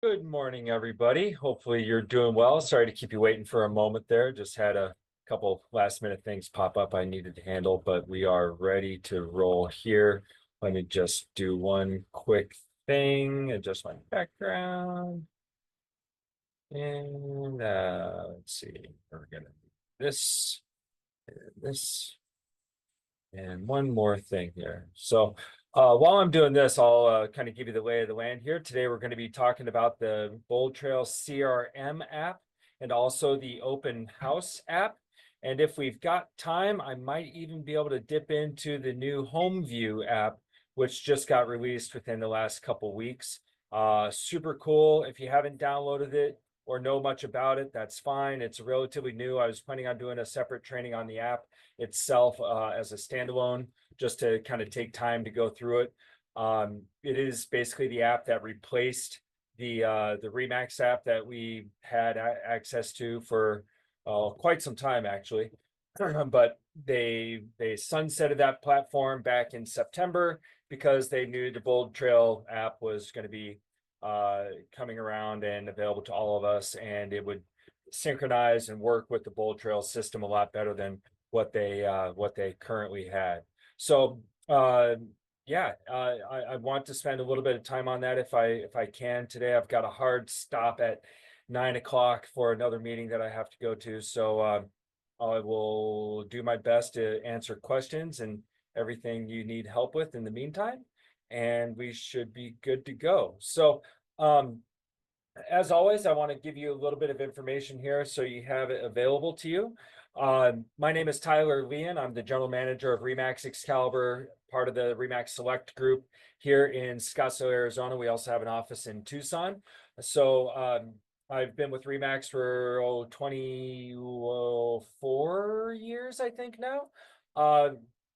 Good morning, everybody. Hopefully you're doing well. Sorry to keep you waiting for a moment there. Just had a couple last minute things pop up I needed to handle, but we are ready to roll here. Let me just do one quick thing, adjust my background. And let's see, we're gonna do this, and this, and one more thing here. So while I'm doing this, I'll kind of give you the lay of the land here. Today, we're going to be talking about the Bold Trail CRM app and also the Open House app. And if we've got time, I might even be able to dip into the new Home View app, which just got released within the last couple weeks. Super cool. If you haven't downloaded it or know much about it, that's fine. It's relatively new. I was planning on doing a separate training on the app itself as a standalone, just to kind of take time to go through it. It is basically the app that replaced the Remax app that we had access to for quite some time, actually. But they sunsetted that platform back in September because they knew the Bold Trail app was going to be coming around and available to all of us, and it would synchronize and work with the Bold Trail system a lot better than what they currently had. So yeah, I want to spend a little bit of time on that if I can today. I've got a hard stop at 9 o'clock for another meeting that I have to go to. So I will do my best to answer questions and everything you need help with in the meantime, and we should be good to go. So as always, I want to give you a little bit of information here so you have it available to you. My name is Tyler Leon. I'm the general manager of Remax Excalibur, part of the Remax Select group here in Scottsdale, Arizona. We also have an office in Tucson. So I've been with Remax for 24 years, I think now.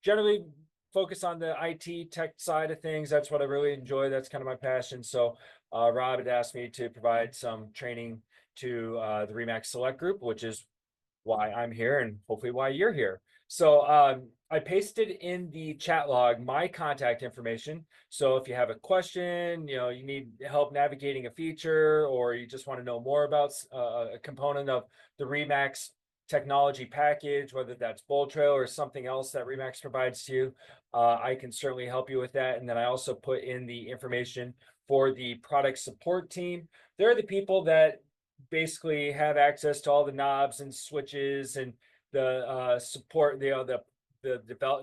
Generally focus on the IT tech side of things. That's what I really enjoy. That's kind of my passion. So Rob had asked me to provide some training to the Remax Select group, which is why I'm here and hopefully why you're here. So I pasted in the chat log my contact information. So if you have a question, you need help navigating a feature, or you just want to know more about a component of the Remax technology package, whether that's Bold Trail or something else that Remax provides to you, I can certainly help you with that. And then I also put in the information for the product support team. They're the people that basically have access to all the knobs and switches and the support, the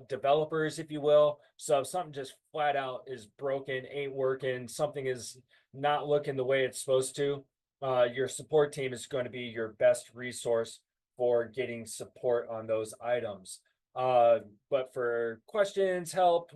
developers, if you will. So if something just flat out is broken, ain't working, something is not looking the way it's supposed to, your support team is going to be your best resource for getting support on those items. But for questions, help,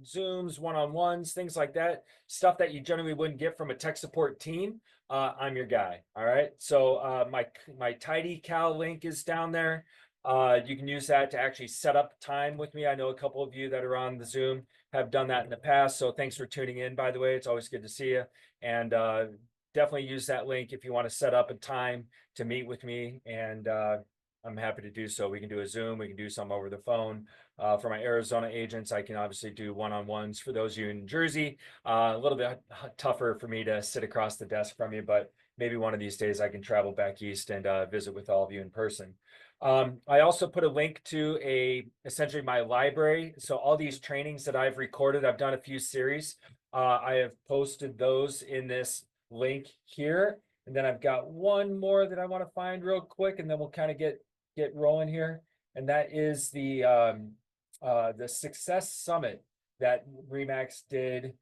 Zooms, one-on-ones, things like that, stuff that you generally wouldn't get from a tech support team, I'm your guy. All right. So my TidyCal link is down there. You can use that to actually set up time with me. I know a couple of you that are on the Zoom have done that in the past. So thanks for tuning in, by the way. It's always good to see you. And definitely use that link if you want to set up a time to meet with me. And I'm happy to do so. We can do a Zoom. We can do some over the phone. For my Arizona agents, I can obviously do one-on-ones. For those of you in Jersey, a little bit tougher for me to sit across the desk from you, but maybe one of these days I can travel back east and visit with all of you in person. I also put a link to essentially my library. So all these trainings that I've recorded, I've done a few series. I have posted those in this link here. And then I've got one more that I want to find real quick, and then we'll kind of get rolling here. And that is the Success Summit that Remax did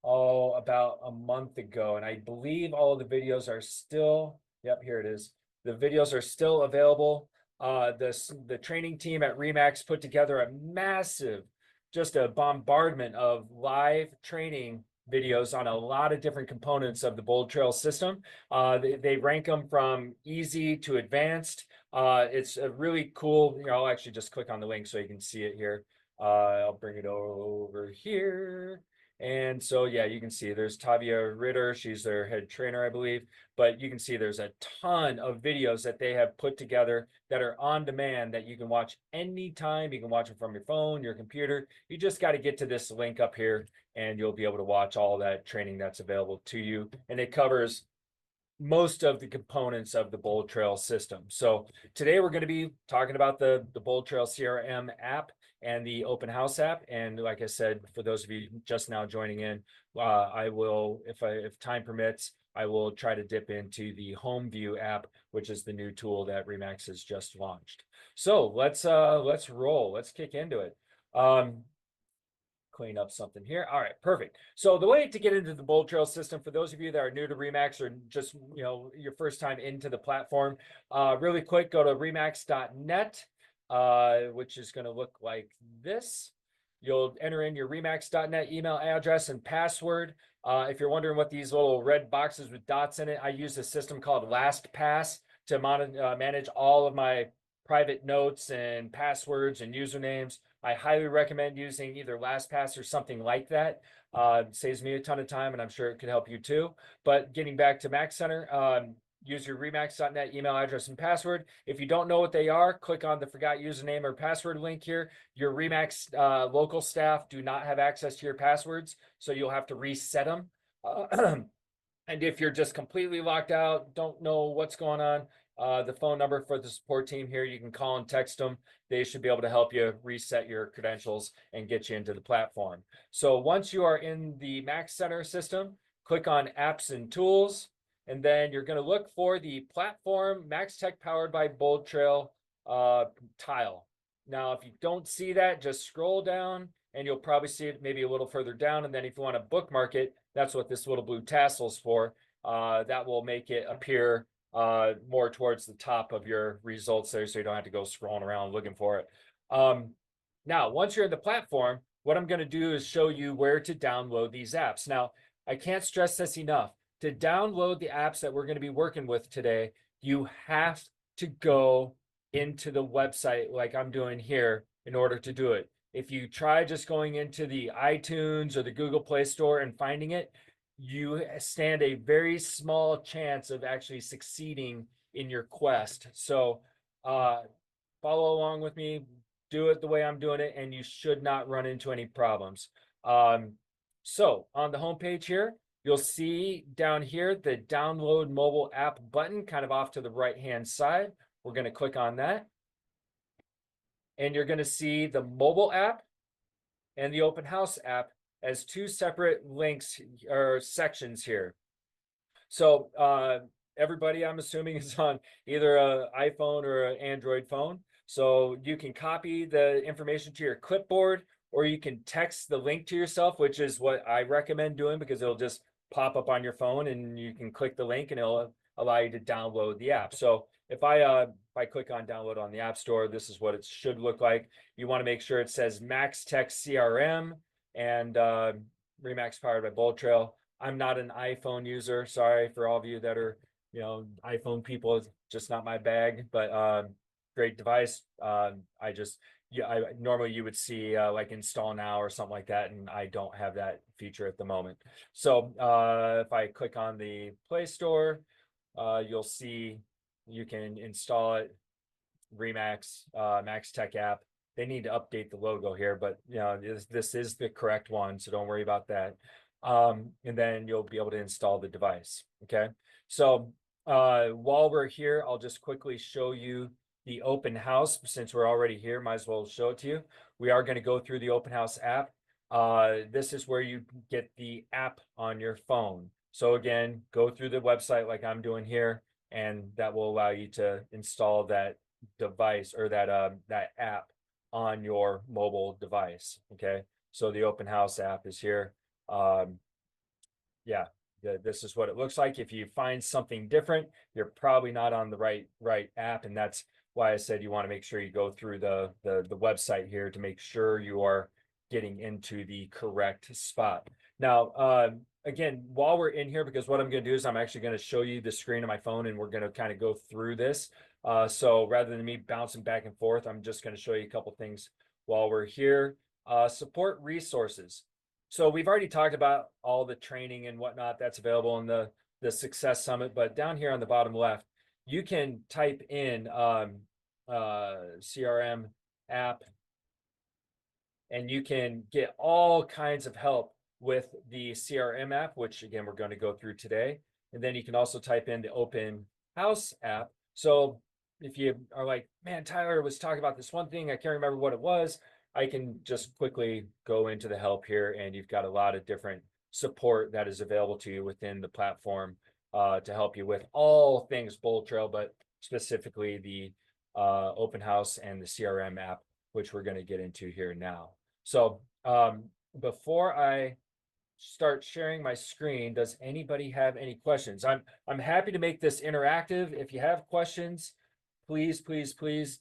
about a month ago. And I believe all of the videos are still, yep, here it is. The videos are still available. The training team at Remax put together a massive, just a bombardment of live training videos on a lot of different components of the Bold Trail system. They rank them from easy to advanced. It's a really cool, I'll actually just click on the link so you can see it here. I'll bring it over here. And so, yeah, you can see there's Tavia Ritter. She's their head trainer, I believe. But you can see there's a ton of videos that they have put together that are on demand that you can watch anytime. You can watch them from your phone, your computer. You just got to get to this link up here and you'll be able to watch all that training that's available to you. And it covers most of the components of the Bold Trail system. So today we're going to be talking about the Bold Trail CRM app and the Open House app. And like I said, for those of you just now joining in, I will, if time permits, I will try to dip into the Home View app, which is the new tool that Remax has just launched. So let's roll. Let's kick into it. Clean up something here. All right, perfect. So the way to get into the Bold Trail system, for those of you that are new to Remax or just, your first time into the platform, really quick, go to remax.net, which is going to look like this. You'll enter in your remax.net email address and password. If you're wondering what these little red boxes with dots in it, I use a system called LastPass to manage all of my private notes and passwords and usernames. I highly recommend using either LastPass or something like that. Saves me a ton of time, and I'm sure it could help you too. But getting back to Mac Center, use your remax.net email address and password. If you don't know what they are, click on the forgot username or password link here. Your Remax local staff do not have access to your passwords, so you'll have to reset them. And if you're just completely locked out, don't know what's going on, the phone number for the support team here, you can call and text them. They should be able to help you reset your credentials and get you into the platform. So once you are in the Mac Center system, click on Apps and Tools, and then you're going to look for the Platform MaxTech Powered by Bold Trail tile. Now, if you don't see that, just scroll down and you'll probably see it maybe a little further down. And then if you want to bookmark it, that's what this little blue tassel is for. That will make it appear more towards the top of your results there, so you don't have to go scrolling around looking for it. Now, once you're in the platform, what I'm going to do is show you where to download these apps. Now, I can't stress this enough. To download the apps that we're going to be working with today, you have to go into the website like I'm doing here in order to do it. If you try just going into the iTunes or the Google Play Store and finding it, you stand a very small chance of actually succeeding in your quest. So follow along with me, do it the way I'm doing it, and you should not run into any problems. So on the homepage here, you'll see down here the download mobile app button kind of off to the right-hand side. We're going to click on that. And you're going to see the mobile app and the Open House app as two separate links or sections here. So everybody, I'm assuming, is on either an iPhone or an Android phone. So you can copy the information to your clipboard, or you can text the link to yourself, which is what I recommend doing because it'll just pop up on your phone and you can click the link and it'll allow you to download the app. So if I click on download on the App Store, this is what it should look like. You want to make sure it says MaxTech CRM and Remax powered by Bold Trail. I'm not an iPhone user. Sorry for all of you that are, iPhone people. It's just not my bag, but great device. I normally you would see like install now or something like that, and I don't have that feature at the moment. So if I click on the Play Store, you'll see you can install it. Remax MaxTech app. They need to update the logo here, but this is the correct one, so don't worry about that. And then you'll be able to install the device. Okay, so while we're here, I'll just quickly show you the Open House. Since we're already here, might as well show it to you. We are going to go through the Open House app. This is where you get the app on your phone. So again, go through the website like I'm doing here, and that will allow you to install that device or that app on your mobile device. Okay, so the Open House app is here. Yeah, this is what it looks like. If you find something different, you're probably not on the right app, and that's why I said you want to make sure you go through the website here to make sure you are getting into the correct spot. Now, again, while we're in here, because what I'm going to do is I'm actually going to show you the screen of my phone, and we're going to kind of go through this. So rather than me bouncing back and forth, I'm just going to show you a couple things while we're here. Support resources. So we've already talked about all the training and whatnot that's available in the Success Summit, but down here on the bottom left, you can type in CRM app, and you can get all kinds of help with the CRM app, which again, we're going to go through today. And then you can also type in the open house app. So if you are like, man, Tyler was talking about this one thing, I can't remember what it was, I can just quickly go into the help here, and you've got a lot of different support that is available to you within the platform to help you with all things Bold Trail, but specifically the open house and the CRM app, which we're going to get into here now. So before I start sharing my screen, does anybody have any questions? I'm happy to make this interactive. If you have questions, please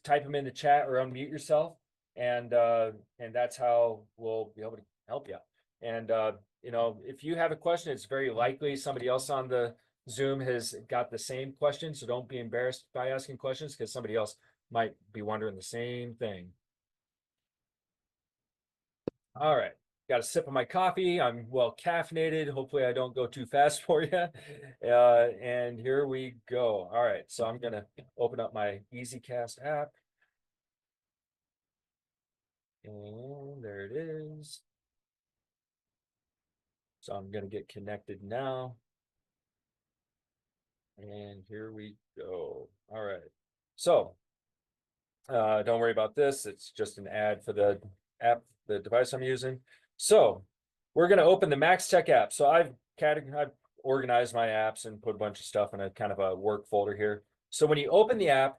type them in the chat or unmute yourself, and that's how we'll be able to help you. And you know, if you have a question, it's very likely somebody else on the Zoom has got the same question, so don't be embarrassed by asking questions, because somebody else might be wondering the same thing. All right, got a sip of my coffee. I'm well caffeinated. Hopefully I don't go too fast for you. And here we go. All right, so I'm gonna open up my EasyCast app. And there it is. So I'm gonna get connected now. And here we go. All right. So don't worry about this. It's just an ad for the app, the device I'm using. So we're going to open the MaxTech app. So I've organized my apps and put a bunch of stuff in a kind of a work folder here. So when you open the app,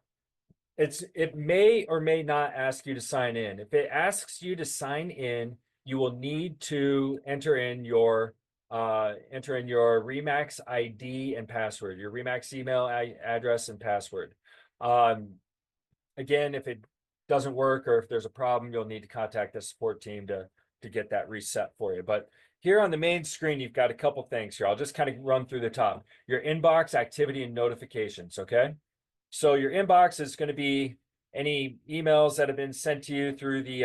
it may or may not ask you to sign in. If it asks you to sign in, you will need to enter in your Remax ID and password, your Remax email address and password. Again, if it doesn't work or if there's a problem, you'll need to contact the support team to get that reset for you. But here on the main screen, you've got a couple things here. I'll just kind of run through the top. Your inbox, activity, and notifications, okay? So your inbox is going to be any emails that have been sent to you through the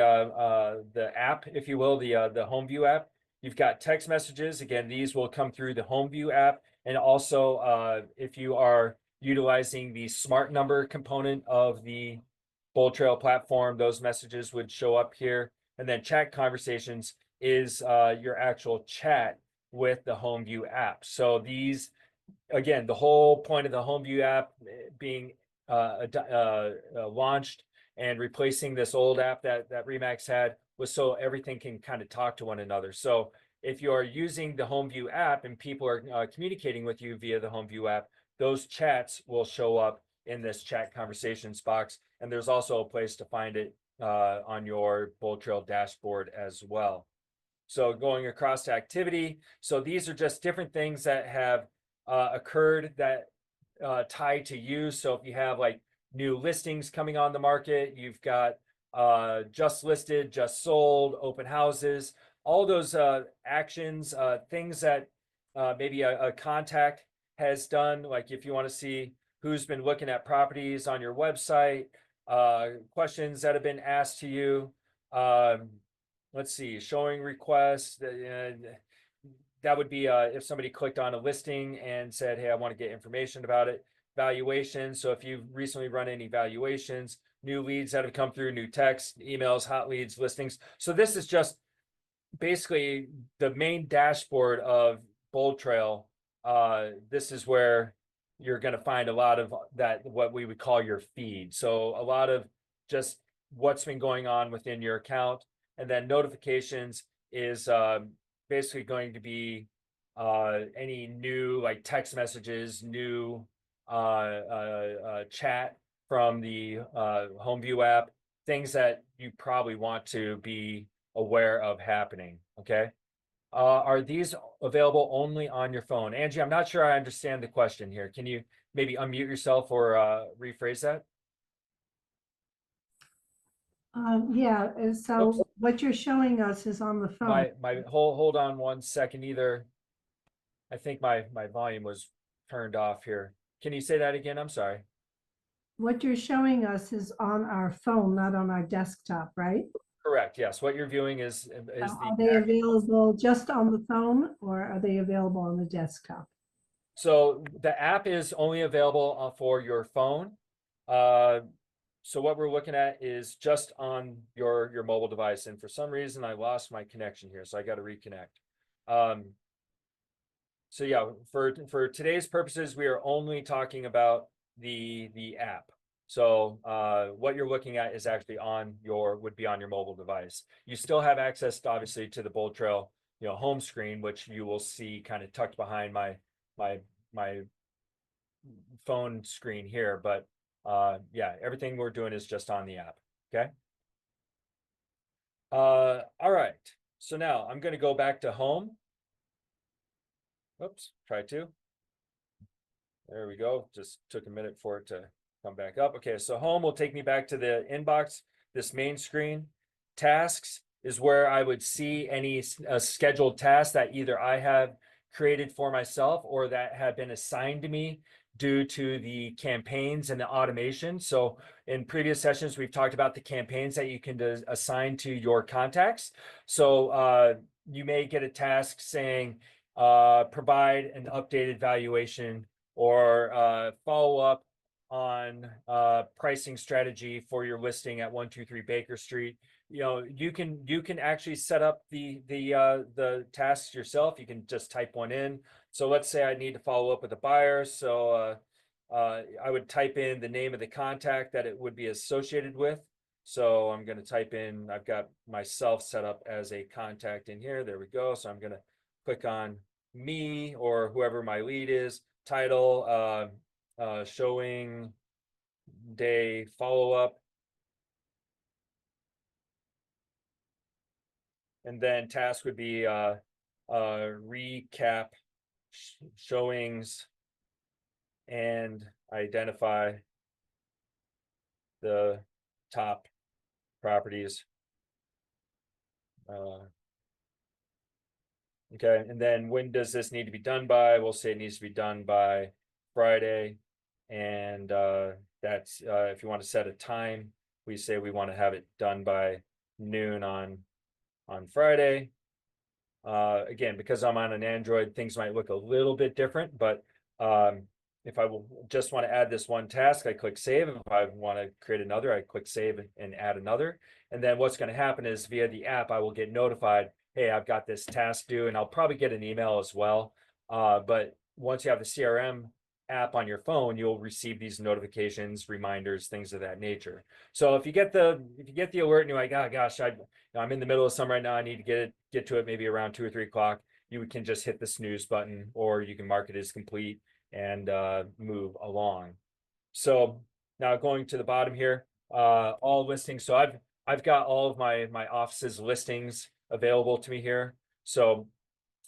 app, if you will, the HomeView app. You've got text messages. Again, these will come through the HomeView app. And also, if you are utilizing the smart number component of the Bold Trail platform, those messages would show up here. And then chat conversations is your actual chat with the HomeView app. So these, again, the whole point of the HomeView app being launched and replacing this old app that Remax had was so everything can kind of talk to one another. So if you are using the HomeView app and people are communicating with you via the HomeView app, those chats will show up in this chat conversations box. And there's also a place to find it on your Bold Trail dashboard as well. So going across to activity. So these are just different things that have occurred that tie to you. So if you have like new listings coming on the market, you've got just listed, just sold, open houses, all those actions, things that maybe a contact has done. Like if you want to see who's been looking at properties on your website, questions that have been asked to you. Let's see, showing requests. That would be if somebody clicked on a listing and said, hey, I want to get information about it. Valuation. So if you've recently run any valuations, new leads that have come through, new text, emails, hot leads, listings. So this is just basically the main dashboard of Bold Trail. This is where you're going to find a lot of that, what we would call your feed. So a lot of just what's been going on within your account. And then notifications is basically going to be any new like text messages, new chat from the HomeView app, things that you probably want to be aware of happening. Okay. Are these available only on your phone? Angie, I'm not sure I understand the question here. Can you maybe unmute yourself or rephrase that? Yeah, so Oops. what you're showing us is on the phone. My hold on one second either. I think my volume was turned off here. Can you say that again? I'm sorry. What you're showing us is on our phone, not on our desktop, right? Correct. Yes. What you're viewing is So the are they available just on the phone or are they available on the desktop? So the app is only available for your phone. So what we're looking at is just on your mobile device. And for some reason, I lost my connection here, so I got to reconnect. So yeah, for today's purposes, we are only talking about the app. So what you're looking at is actually would be on your mobile device. You still have access to, obviously, to the Bold Trail, home screen, which you will see kind of tucked behind my my phone screen here. But yeah, everything we're doing is just on the app. Okay. All right. So now I'm going to go back to home. Oops, try to. There we go. Just took a minute for it to come back up. Okay, so home will take me back to the inbox, this main screen. Tasks is where I would see any scheduled tasks that either I have created for myself or that have been assigned to me due to the campaigns and the automation. So in previous sessions, we've talked about the campaigns that you can assign to your contacts. So you may get a task saying, provide an updated valuation or follow up on pricing strategy for your listing at 123 Baker Street. You can actually set up the tasks yourself. You can just type one in. So let's say I need to follow up with a buyer. So I would type in the name of the contact that it would be associated with. So I'm going to type in, I've got myself set up as a contact in here. There we go. So I'm going to click on me or whoever my lead is. Title, showing day follow-up. And then task would be recap showings and identify the top properties. Okay, and then when does this need to be done by? We'll say it needs to be done by Friday. And that's if you want to set a time, we say we want to have it done by noon on Friday. Again, because I'm on an Android, things might look a little bit different, but if I just want to add this one task, I click save. If I want to create another, I click save and add another. And then what's going to happen is via the app, I will get notified, hey, I've got this task due, and I'll probably get an email as well. But once you have the CRM app on your phone, you'll receive these notifications, reminders, things of that nature. So if you get the alert and you're like, oh gosh, I'm in the middle of some right now, I need to get to it maybe around 2 or 3 o'clock, you can just hit the snooze button, or you can mark it as complete and move along. So now going to the bottom here, all listings. So I've got all of my office's listings available to me here. So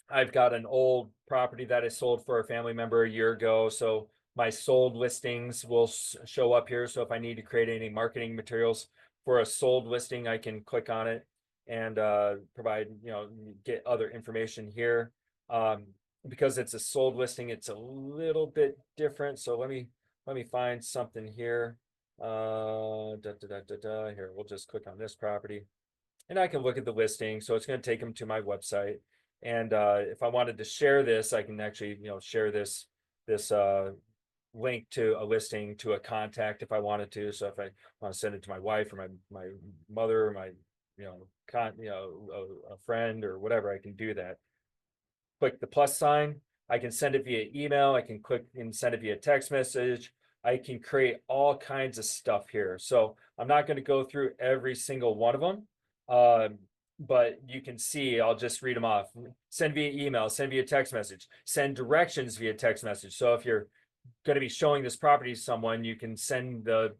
I've got an old property that I sold for a family member a year ago. So my sold listings will show up here. So if I need to create any marketing materials for a sold listing, I can click on it and provide, get other information here. Because it's a sold listing, it's a little bit different. So let me find something here. Here, we'll just click on this property and I can look at the listing. So it's going to take them to my website. And if I wanted to share this, I can actually, share this link to a listing to a contact if I wanted to. So if I want to send it to my wife or my mother, or my, a friend or whatever, I can do that. Click the plus sign. I can send it via email. I can click and send it via text message. I can create all kinds of stuff here. So I'm not going to go through every single one of them. But you can see, I'll just read them off. Send via email, send via text message, send directions via text message. So if you're going to be showing this property to someone, you can send the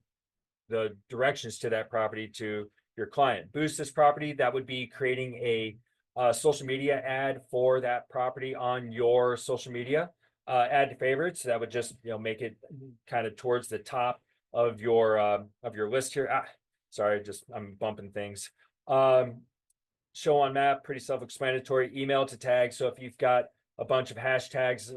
directions to that property to your client. Boost this property, that would be creating a social media ad for that property on your social media. Add to favorites, that would just make it kind of towards the top of your list here. Sorry, I'm bumping things. Show on map, pretty self-explanatory. Email to tag. So if you've got a bunch of hashtags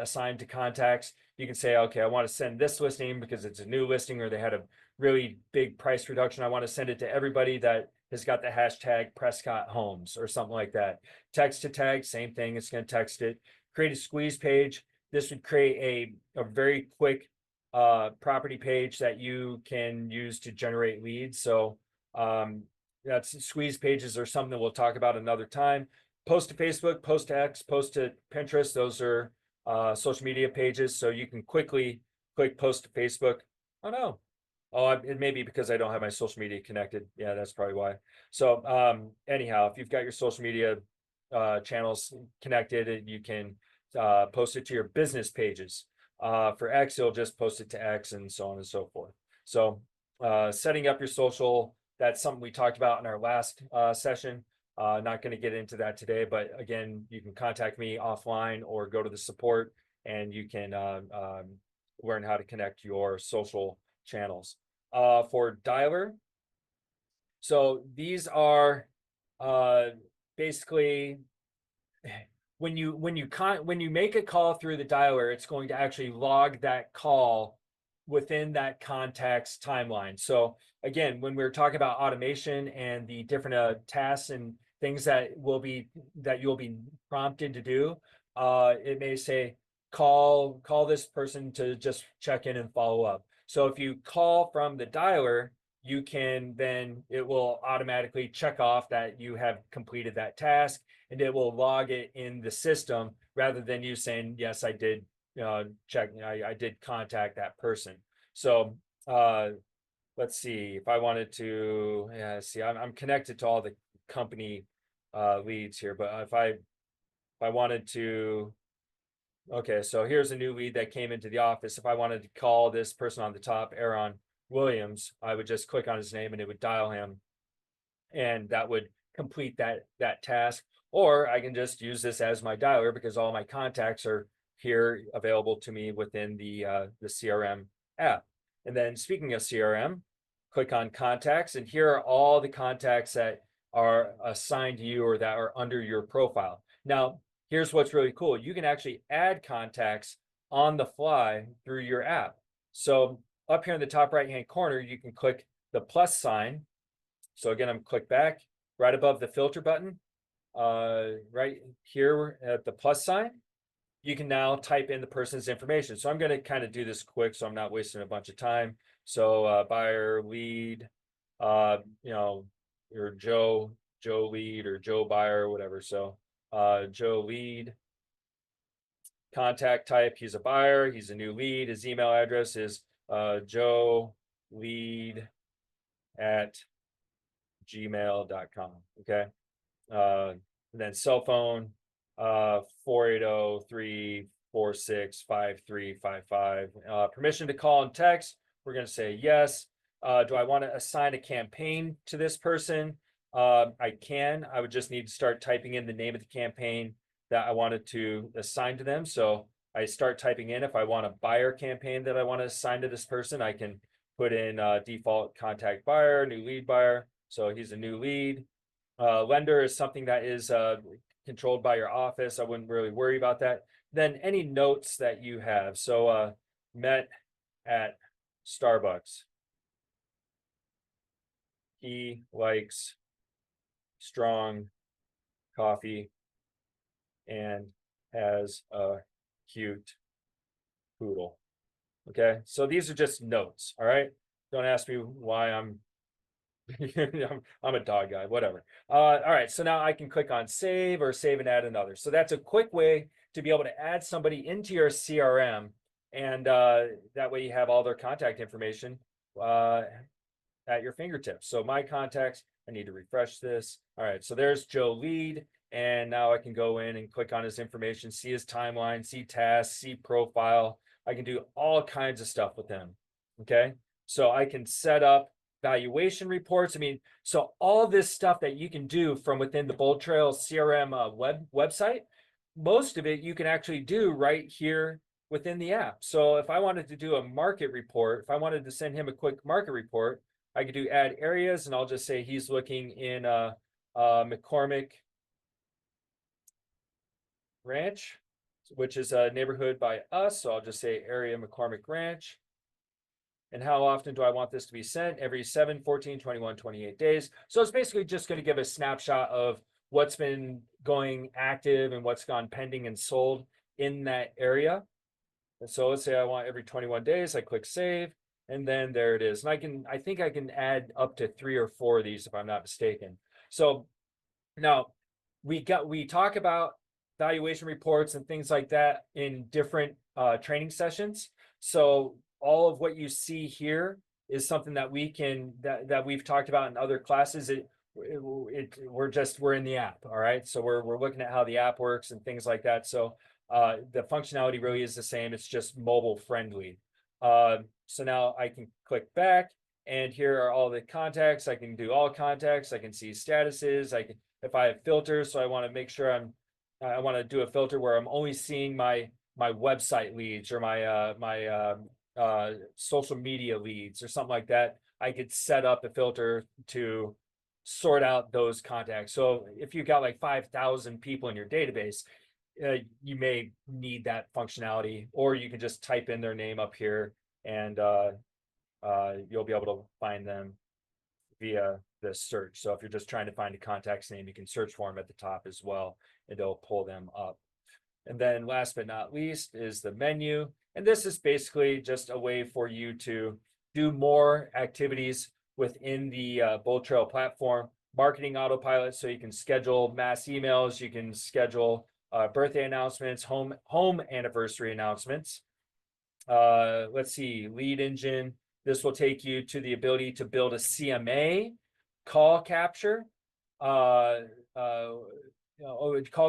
assigned to contacts, you can say, okay, I want to send this listing because it's a new listing or they had a really big price reduction. I want to send it to everybody that has got the hashtag Prescott Homes or something like that. Text to tag, same thing. It's going to text it. Create a squeeze page. This would create a very quick property page that you can use to generate leads. So that's squeeze pages or something that we'll talk about another time. post to Facebook, post to X, post to Pinterest. Those are social media pages. So you can quickly click post to Facebook. Oh no. Oh, it may be because I don't have my social media connected. Yeah, that's probably why. So anyhow, if you've got your social media channels connected, you can post it to your business pages. For X, you'll just post it to X and so on and so forth. So setting up your social, that's something we talked about in our last session. Not going to get into that today, but again, you can contact me offline or go to the support and you can learn how to connect your social channels. For dialer, so these are basically when you make a call through the dialer, it's going to actually log that call within that contact's timeline. So again, when we're talking about automation and the different tasks and things that you'll be prompted to do, it may say call this person to just check in and follow up. So if you call from the dialer, you can then it will automatically check off that you have completed that task and it will log it in the system rather than you saying, yes, I did check, I did contact that person. So let's see if I wanted to, yeah, see, I'm connected to all the company leads here, but if I wanted to, okay, so here's a new lead that came into the office. If I wanted to call this person on the top, Aaron Williams, I would just click on his name and it would dial him and that would complete that task. Or I can just use this as my dialer because all my contacts are here available to me within the CRM app. And then speaking of CRM, click on contacts and here are all the contacts that are assigned to you or that are under your profile. Now, here's what's really cool. You can actually add contacts on the fly through your app. So up here in the top right-hand corner, you can click the plus sign. So again, I'm click back right above the filter button, right here at the plus sign. You can now type in the person's information. So I'm going to kind of do this quick so I'm not wasting a bunch of time. So buyer lead, or Joe lead or Joe buyer, whatever. So Joe lead, contact type, he's a buyer, he's a new lead. His email address is Joe lead at gmail.com. Okay. And then cell phone 480-346-5355. Permission to call and text, we're going to say yes. Do I want to assign a campaign to this person? I can. I would just need to start typing in the name of the campaign that I wanted to assign to them. So I start typing in if I want a buyer campaign that I want to assign to this person, I can put in default contact buyer, new lead buyer. So he's a new lead. Lender is something that is controlled by your office. I wouldn't really worry about that. Then any notes that you have. So met at Starbucks. He likes strong coffee and has a cute poodle. Okay, so these are just notes. All right, don't ask me why I'm I'm a dog guy, whatever. All right, so now I can click on save or save and add another. So that's a quick way to be able to add somebody into your CRM, and that way you have all their contact information at your fingertips. So my contacts, I need to refresh this. All right, so there's Joe Lead, and now I can go in and click on his information, see his timeline, see tasks, see profile. I can do all kinds of stuff with him. Okay, so I can set up valuation reports. I mean, so all this stuff that you can do from within the Bold Trail CRM website, most of it you can actually do right here within the app. So if I wanted to do a market report, if I wanted to send him a quick market report, I could do add areas, and I'll just say he's looking in McCormick Ranch, which is a neighborhood by us. So I'll just say area McCormick Ranch. And how often do I want this to be sent? Every 7, 14, 21, 28 days. So it's basically just going to give a snapshot of what's been going active and what's gone pending and sold in that area. And so let's say I want every 21 days, I click save, and then there it is. And I think I can add up to 3 or 4 of these if I'm not mistaken. So now we talk about valuation reports and things like that in different training sessions. So all of what you see here is something that we can that we've talked about in other classes. We're in the app, all right. So we're looking at how the app works and things like that. So the functionality really is the same. It's just mobile friendly. So now I can click back, and here are all the contacts. I can do all contacts. I can see statuses. I can, if I have filters, so I want to make sure I want to do a filter where I'm only seeing my website leads or my social media leads or something like that. I could set up a filter to sort out those contacts. So if you've got like 5,000 people in your database, you may need that functionality, or you can just type in their name up here, and you'll be able to find them via this search. So if you're just trying to find a contact's name, you can search for them at the top as well, and it'll pull them up. And then last but not least is the menu. And this is basically just a way for you to do more activities within the Bold Trail platform. Marketing autopilot, so you can schedule mass emails, you can schedule birthday announcements, home anniversary announcements. Let's see, lead engine. This will take you to the ability to build a CMA, call capture, call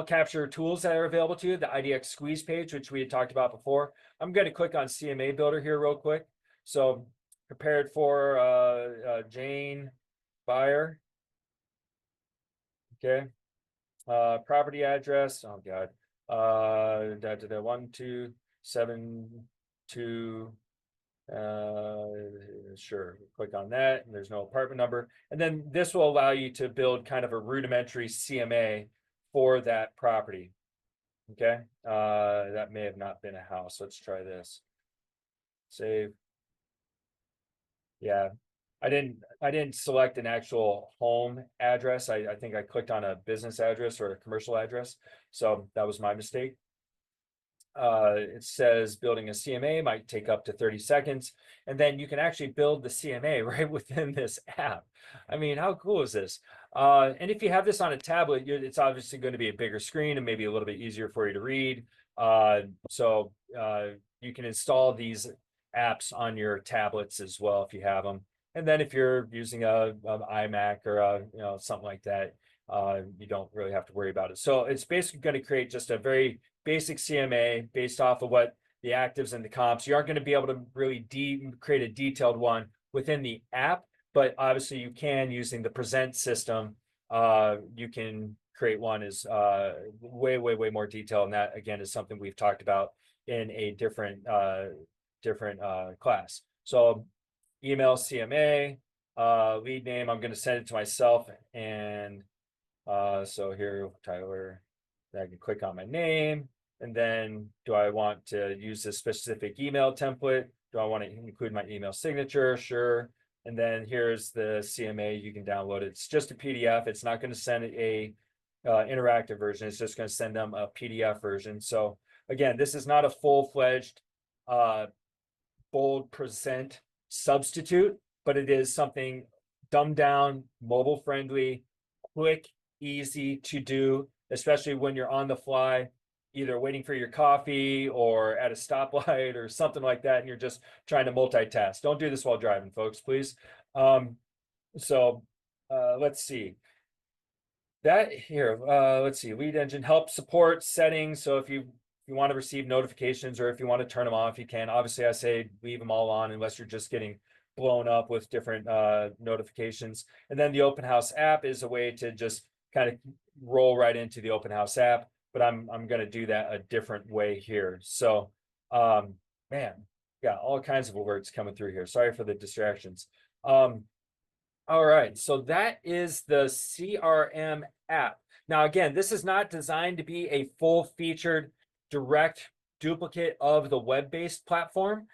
capture tools that are available to you, the IDX squeeze page, which we had talked about before. I'm going to click on CMA builder here real quick. So prepared for Jane Buyer. Okay. Property address. Oh God. 1272. Sure, click on that, and there's no apartment number. And then this will allow you to build kind of a rudimentary CMA for that property. Okay, that may have not been a house. Let's try this. Save. Yeah, I didn't select an actual home address. I think I clicked on a business address or a commercial address. So that was my mistake. It says building a CMA might take up to 30 seconds. And then you can actually build the CMA right within this app. I mean, how cool is this? And if you have this on a tablet, it's obviously going to be a bigger screen and maybe a little bit easier for you to read. So you can install these apps on your tablets as well if you have them. And then if you're using an iMac or something like that, you don't really have to worry about it. So it's basically going to create just a very basic CMA based off of what the actives and the comps. You aren't going to be able to really create a detailed one within the app, but obviously you can, using the present system, you can create one as way more detailed. And that again is something we've talked about in a different class. So email CMA, lead name, I'm going to send it to myself. And so here, Tyler, I can click on my name. And then do I want to use a specific email template? Do I want to include my email signature? Sure. And then here's the CMA. You can download it. It's just a PDF. It's not going to send a interactive version. It's just going to send them a PDF version. So again, this is not a full-fledged bold present substitute, but it is something dumbed down, mobile friendly, quick, easy to do, especially when you're on the fly, either waiting for your coffee or at a stoplight or something like that, and you're just trying to multitask. Don't do this while driving, folks, please. Let's see. Let's see, lead engine help support settings. So if you want to receive notifications or if you want to turn them off, you can. Obviously, I say leave them all on unless you're just getting blown up with different notifications. And then the Open House app is a way to just kind of roll right into the Open House app, but I'm going to do that a different way here. So, man, got all kinds of alerts coming through here. Sorry for the distractions. All right, so that is the CRM app. Now, again, this is not designed to be a full-featured direct duplicate of the web-based platform.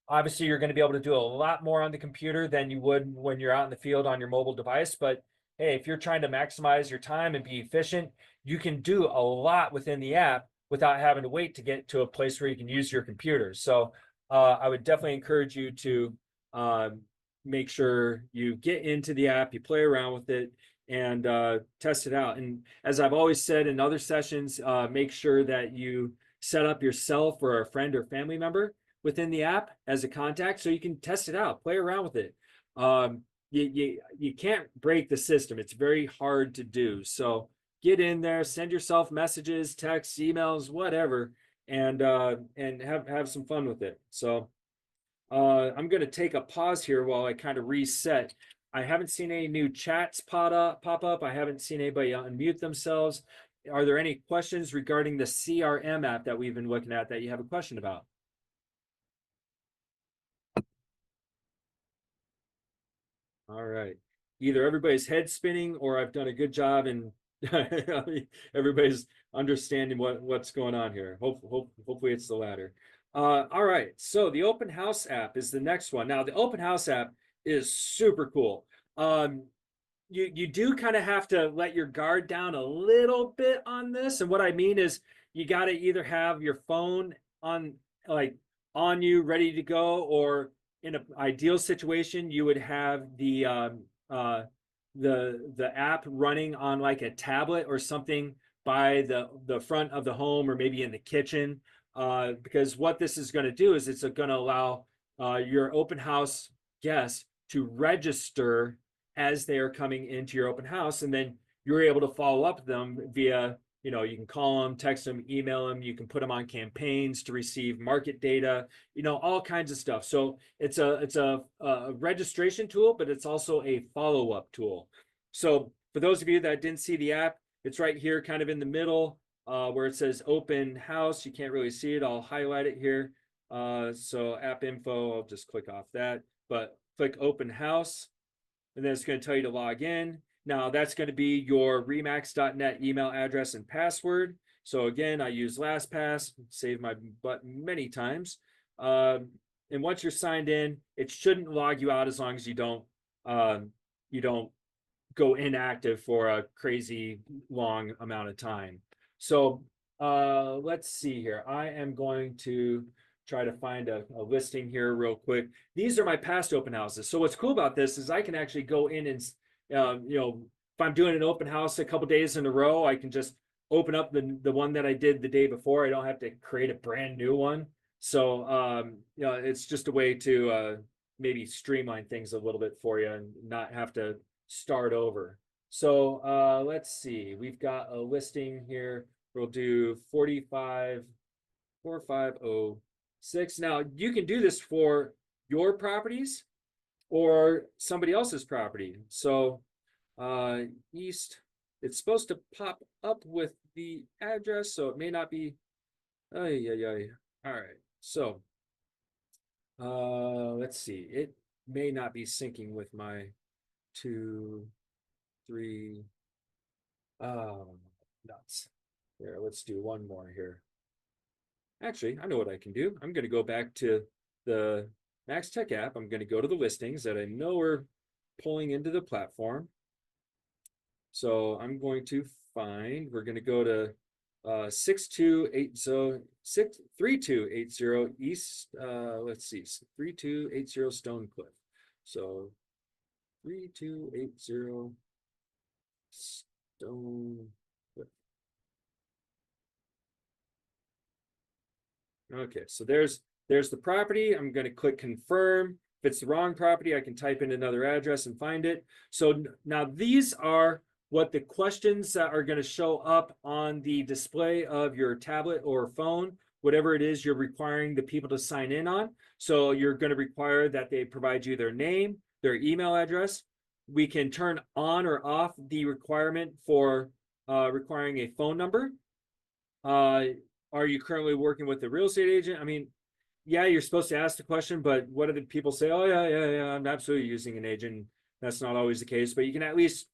Obviously, you're going to be able to do a lot more on the computer than you would when you're out in the field on your mobile device. But hey, if you're trying to maximize your time and be efficient, you can do a lot within the app without having to wait to get to a place where you can use your computer. So I would definitely encourage you to make sure you get into the app, you play around with it, and test it out. And as I've always said in other sessions, make sure that you set up yourself or a friend or family member within the app as a contact so you can test it out, play around with it. You can't break the system. It's very hard to do. So get in there, send yourself messages, texts, emails, whatever, and have some fun with it. So I'm going to take a pause here while I kind of reset. I haven't seen any new chats pop up. I haven't seen anybody unmute themselves. Are there any questions regarding the CRM app that we've been looking at that you have a question about? All right. Either everybody's head spinning or I've done a good job and everybody's understanding what's going on here. Hopefully it's the latter. All right. So the Open House app is the next one. Now the Open House app is super cool. You do kind of have to let your guard down a little bit on this. And what I mean is you got to either have your phone on you ready to go, or in an ideal situation, you would have the app running on like a tablet or something by the front of the home or maybe in the kitchen. Because what this is going to do is it's going to allow your open house guests to register as they are coming into your open house, and then you're able to follow up with them via, you can call them, text them, email them, you can put them on campaigns to receive market data, all kinds of stuff. So it's a registration tool, but it's also a follow-up tool. So for those of you that didn't see the app, it's right here kind of in the middle where it says open house. You can't really see it. I'll highlight it here. So app info, I'll just click off that, but click open house, and then it's going to tell you to log in. Now that's going to be your remax.net email address and password. So again, I use LastPass, saved my butt many times. And once you're signed in, it shouldn't log you out as long as you don't go inactive for a crazy long amount of time. So let's see here. I am going to try to find a listing here real quick. These are my past open houses. So what's cool about this is I can actually go in and, if I'm doing an open house a couple days in a row, I can just open up the one that I did the day before. I don't have to create a brand new one. So, it's just a way to maybe streamline things a little bit for you and not have to start over. So let's see. We've got a listing here. We'll do 4506. Now you can do this for your properties or somebody else's property. So east, it's supposed to pop up with the address, so it may not be. All right, so let's see. It may not be syncing with my 2, 3. Nuts. Here, let's do one more here. Actually, I know what I can do. I'm going to go back to the Max Tech app. I'm going to go to the listings that I know are pulling into the platform. So I'm going to find, we're going to go to 3280 East, let's see, 3280 Stone Cliff. So 3280 Stone Cliff. Okay, so there's the property. I'm going to click confirm. If it's the wrong property, I can type in another address and find it. So now these are what the questions that are going to show up on the display of your tablet or phone, whatever it is you're requiring the people to sign in on. So you're going to require that they provide you their name, their email address. We can turn on or off the requirement for requiring a phone number. Are you currently working with a real estate agent? I mean, yeah, you're supposed to ask the question, but what do the people say? Oh, yeah, I'm absolutely using an agent. That's not always the case, but you can at least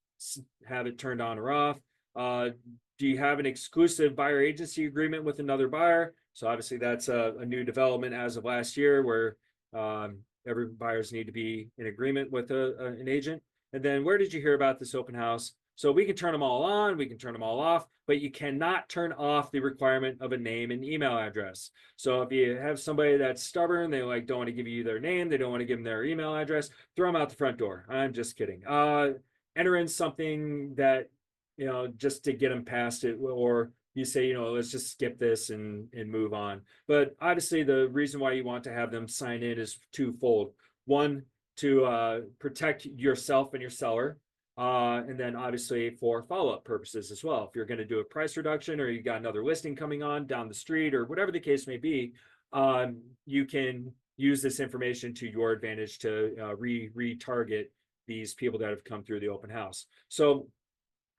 have it turned on or off. Do you have an exclusive buyer agency agreement with another buyer? So obviously that's a new development as of last year, where every buyers need to be in agreement with an agent. And then where did you hear about this open house? So we can turn them all on, we can turn them all off, but you cannot turn off the requirement of a name and email address. So if you have somebody that's stubborn, they don't want to give you their name, they don't want to give them their email address, throw them out the front door. I'm just kidding. enter in something that, just to get them past it, or you say, let's just skip this and move on. But obviously the reason why you want to have them sign in is twofold. One, to protect yourself and your seller. And then obviously for follow-up purposes as well. If you're going to do a price reduction, or you got another listing coming on down the street, or whatever the case may be, you can use this information to your advantage to retarget these people that have come through the open house. So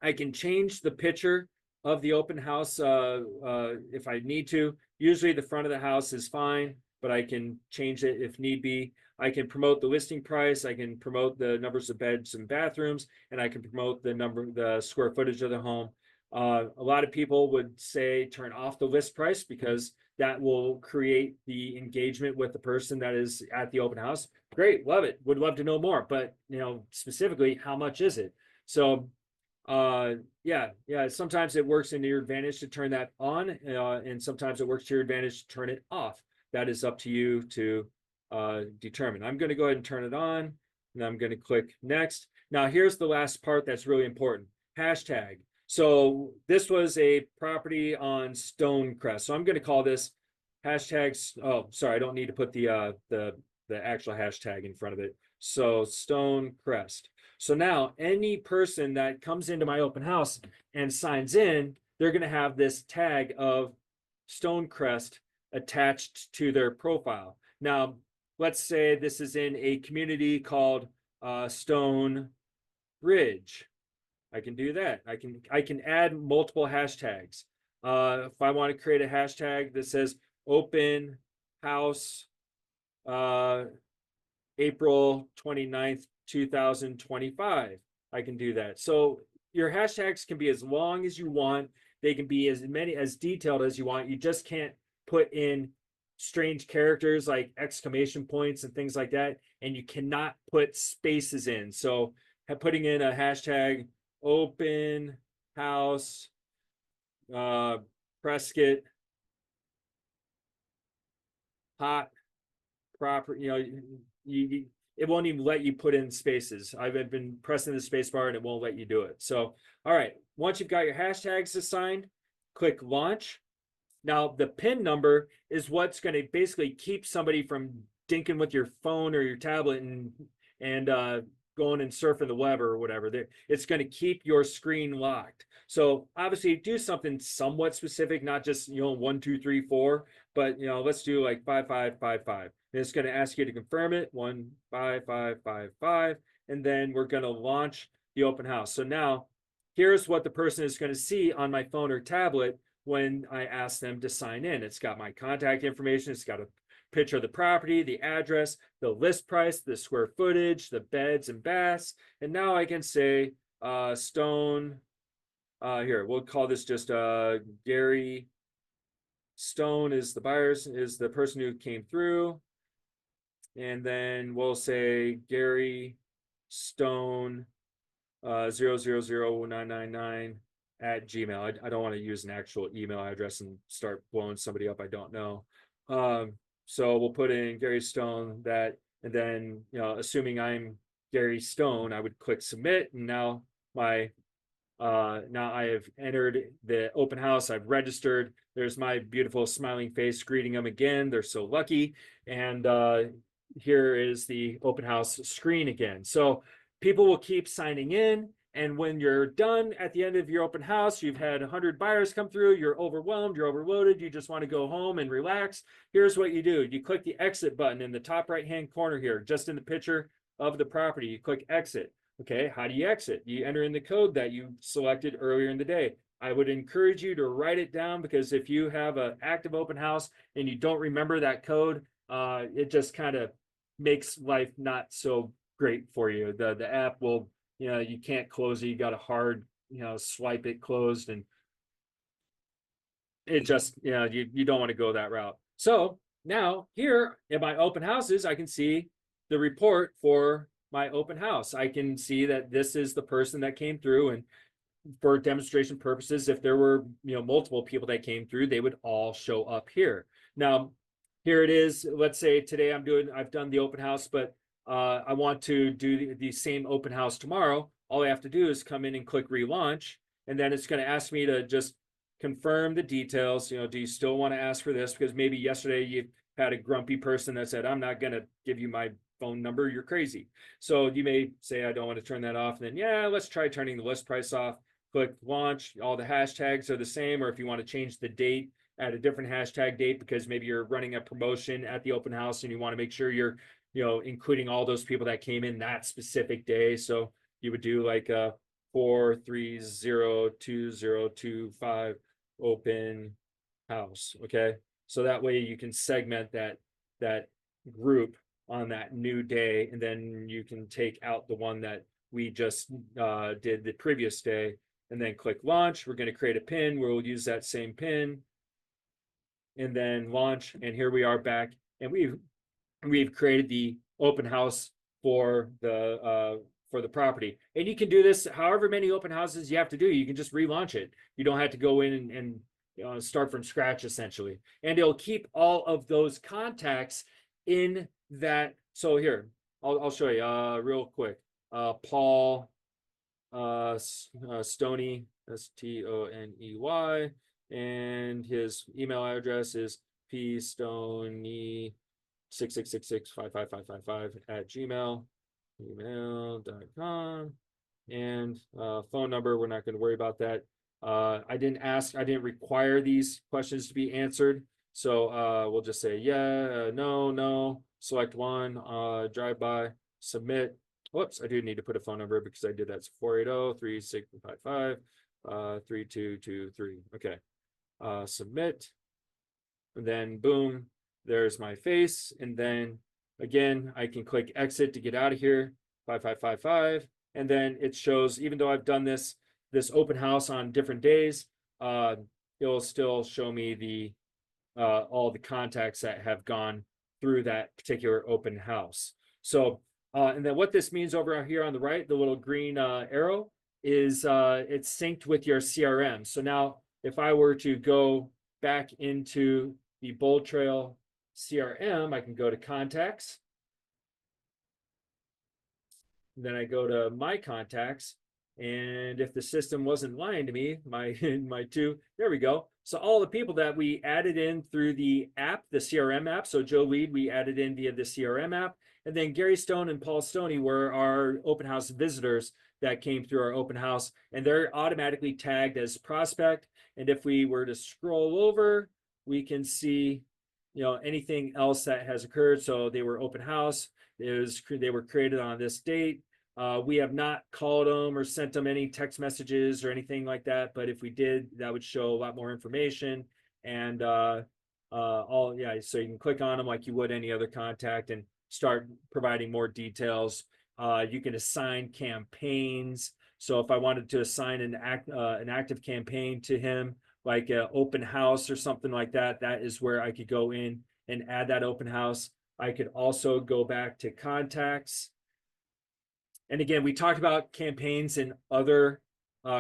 I can change the picture of the open house if I need to. Usually the front of the house is fine, but I can change it if need be. I can promote the listing price. I can promote the numbers of beds and bathrooms, and I can promote the square footage of the home. A lot of people would say turn off the list price, because that will create the engagement with the person that is at the open house. Great, love it. Would love to know more, but specifically, how much is it? So yeah, sometimes it works in your advantage to turn that on, and sometimes it works to your advantage to turn it off. That is up to you to determine. I'm going to go ahead and turn it on, and I'm going to click next. Now here's the last part that's really important: hashtag. So this was a property on Stonecrest, so I'm going to call this hashtags. Oh, sorry, I don't need to put the actual hashtag in front of it. So Stonecrest. So now any person that comes into my open house and signs in, they're going to have this tag of Stonecrest attached to their profile. Now, let's say this is in a community called Stone Ridge. I can do that. I can add multiple hashtags. If I want to create a hashtag that says open house April 29th, 2025, I can do that. So your hashtags can be as long as you want. They can be as detailed as you want. You just can't put in strange characters like exclamation points and things like that. And you cannot put spaces in. So putting in a hashtag open house Prescott hot property, it won't even let you put in spaces. I've been pressing the space bar and it won't let you do it. So, all right, once you've got your hashtags assigned, click launch. Now the PIN number is what's going to basically keep somebody from dinking with your phone or your tablet and going and surfing the web or whatever. It's going to keep your screen locked. So obviously do something somewhat specific, not just 1, 2, 3, 4, but let's do like 5555. And it's going to ask you to confirm it 15555, and then we're going to launch the open house. So now here's what the person is going to see on my phone or tablet when I ask them to sign in. It's got my contact information. It's got a picture of the property, the address, the list price, the square footage, the beds and baths. And now I can say Stone, here, we'll call this just Gary Stone is the person who came through. And then we'll say Gary Stone 000999 at Gmail. I don't want to use an actual email address and start blowing somebody up I don't know. So we'll put in Gary Stone that, and then, assuming I'm Gary Stone, I would click submit. And now now I have entered the open house. I've registered. There's my beautiful smiling face greeting them again. They're so lucky. And here is the open house screen again. So people will keep signing in. And when you're done at the end of your open house, you've had 100 buyers come through, you're overwhelmed, you're overloaded, you just want to go home and relax. Here's what you do. You click the exit button in the top right-hand corner here, just in the picture of the property. You click exit. Okay, how do you exit? You enter in the code that you selected earlier in the day. I would encourage you to write it down, because if you have an active open house and you don't remember that code, it just kind of makes life not so great for you. The app will, you can't close it. You got to hard, swipe it closed, and it just, you don't want to go that route. So now here in my open houses, I can see the report for my open house. I can see that this is the person that came through, and for demonstration purposes, if there were, multiple people that came through, they would all show up here. Now, here it is. Let's say today I've done the open house, but I want to do the same open house tomorrow. all I have to do is come in and click relaunch, and then it's going to ask me to just confirm the details. You know, do you still want to ask for this? Because maybe yesterday you had a grumpy person that said, I'm not going to give you my phone number. You're crazy. So you may say, I don't want to turn that off. And then, yeah, let's try turning the list price off. Click launch. All the hashtags are the same. Or if you want to change the date, add a different hashtag date because maybe you're running a promotion at the open house and you want to make sure you're, you know, including all those people that came in that specific day. So you would do like a 4302025 open house. Okay. So that way you can segment that group on that new day, and then you can take out the one that we just did the previous day, and then click launch. We're going to create a pin. We'll use that same pin, and then launch. And here we are back, and we've created the open house for the property. And you can do this however many open houses you have to do. You can just relaunch it. You don't have to go in and start from scratch essentially. And it'll keep all of those contacts in that. So here, I'll show you real quick. Paul Stoney, Stoney, and his email address is pstoney66655555@gmail.com. And phone number, we're not going to worry about that. I didn't require these questions to be answered. So we'll just say, yeah, no, select one, drive by, submit. Whoops, I do need to put a phone number because I did that. It's 480-3655-3223. Okay. Submit. And then boom, there's my face. And then again, I can click exit to get out of here. 5555. And then it shows, even though I've done this open house on different days, it'll still show me the all the contacts that have gone through that particular open house. So and then what this means over here on the right, the little green arrow, is it's synced with your CRM. So now if I were to go back into the Bold Trail CRM, I can go to contacts. And then I go to my contacts. And if the system wasn't lying to me, my there we go. So all the people that we added in through the app, the CRM app. So Joe Lead, we added in via the CRM app. And then Gary Stone and Paul Stoney were our open house visitors that came through our open house, and they're automatically tagged as prospect. And if we were to scroll over, we can see, you know, anything else that has occurred. So they were open house. They were created on this date. We have not called them or sent them any text messages or anything like that. But if we did, that would show a lot more information. And so you can click on them like you would any other contact and start providing more details. You can assign campaigns. So if I wanted to assign an active campaign to him, like an open house or something like that, that is where I could go in and add that open house. I could also go back to contacts. And again, we talked about campaigns in other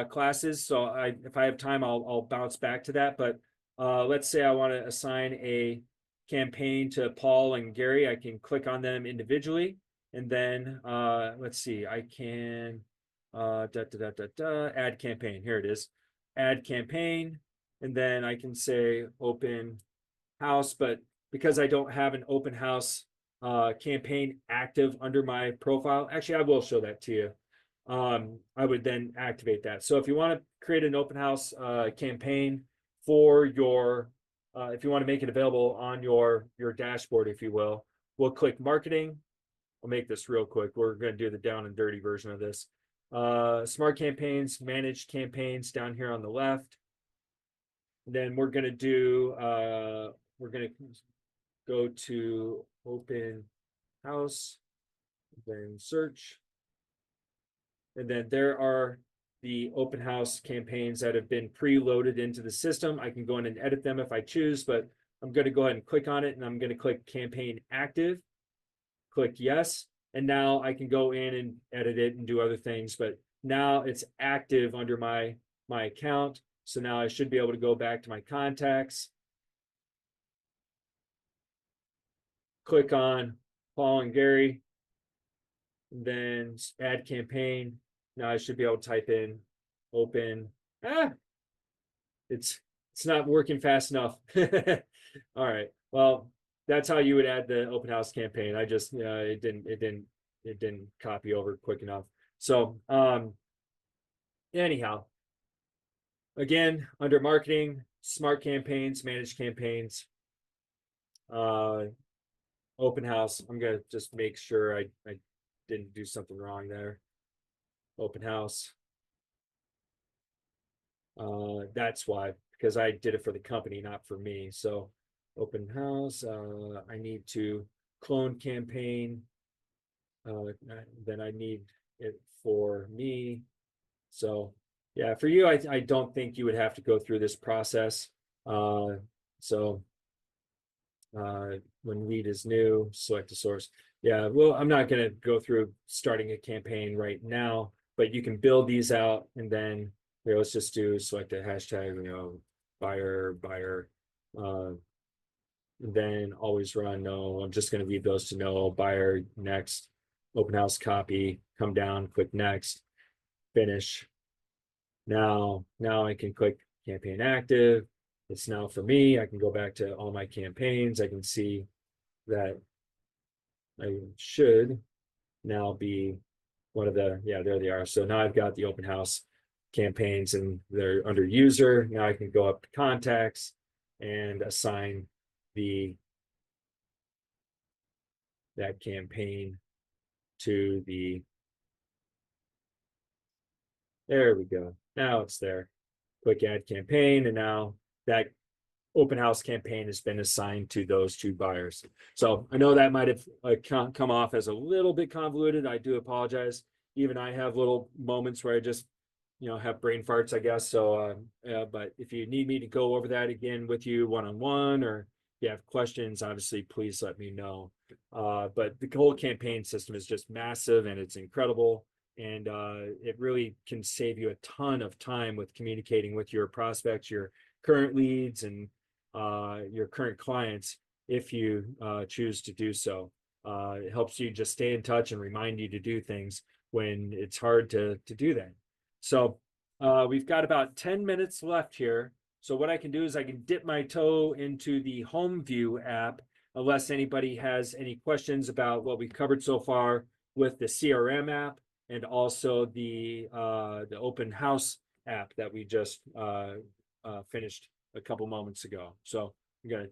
classes. So if I have time, I'll bounce back to that. But let's say I want to assign a campaign to Paul and Gary. I can click on them individually. And then let's see, I can add campaign. Here it is. Add campaign. And then I can say open house. But because I don't have an open house campaign active under my profile. Actually, I will show that to you. I would then activate that. So if you want to create an open house campaign for your, if you want to make it available on your dashboard, if you will, we'll click marketing. I'll make this real quick. We're going to do the down and dirty version of this. Smart campaigns, managed campaigns down here on the left. And then we're going to do, we're going to go to open house, then search. And then there are the open house campaigns that have been preloaded into the system. I can go in and edit them if I choose, but I'm going to go ahead and click on it, and I'm going to click campaign active, click yes. And now I can go in and edit it and do other things, but now it's active under my account. So now I should be able to go back to my contacts, click on Paul and Gary, then add campaign. Now I should be able to type in open. It's not working fast enough. All right. Well, that's how you would add the open house campaign. I just it didn't copy over quick enough. So anyhow, again, under marketing, smart campaigns, managed campaigns, open house. I'm gonna just make sure I didn't do something wrong there. Open house. That's why, because I did it for the company, not for me. So open house, I need to clone campaign. Then I need it for me. So yeah, for you, I don't think you would have to go through this process. So when lead is new, select a source. Yeah, well, I'm not going to go through starting a campaign right now, but you can build these out, and then here, let's just do select a hashtag, buyer, then always run. No, I'm just going to leave those to no, buyer, next, open house copy, come down, click next, finish. Now I can click campaign active. It's now for me. I can go back to all my campaigns. I can see that I should now be one of the, yeah, there they are. So now I've got the open house campaigns, and they're under user. Now I can go up to contacts and assign that campaign to there we go. Now it's there. Click add campaign, and now that open house campaign has been assigned to those two buyers. So I know that might have come off as a little bit convoluted. I do apologize. Even I have little moments where I just, have brain farts, I guess. So, but if you need me to go over that again with you one-on-one, or if you have questions, obviously, please let me know. But the whole campaign system is just massive, and it's incredible. And it really can save you a ton of time with communicating with your prospects, your current leads, and your current clients, if you choose to do so. It helps you just stay in touch and remind you to do things when it's hard to do that. So we've got about 10 minutes left here. So what I can do is I can dip my toe into the home view app, unless anybody has any questions about what we've covered so far with the CRM app, and also the open house app that we just finished a couple moments ago. So I'm going to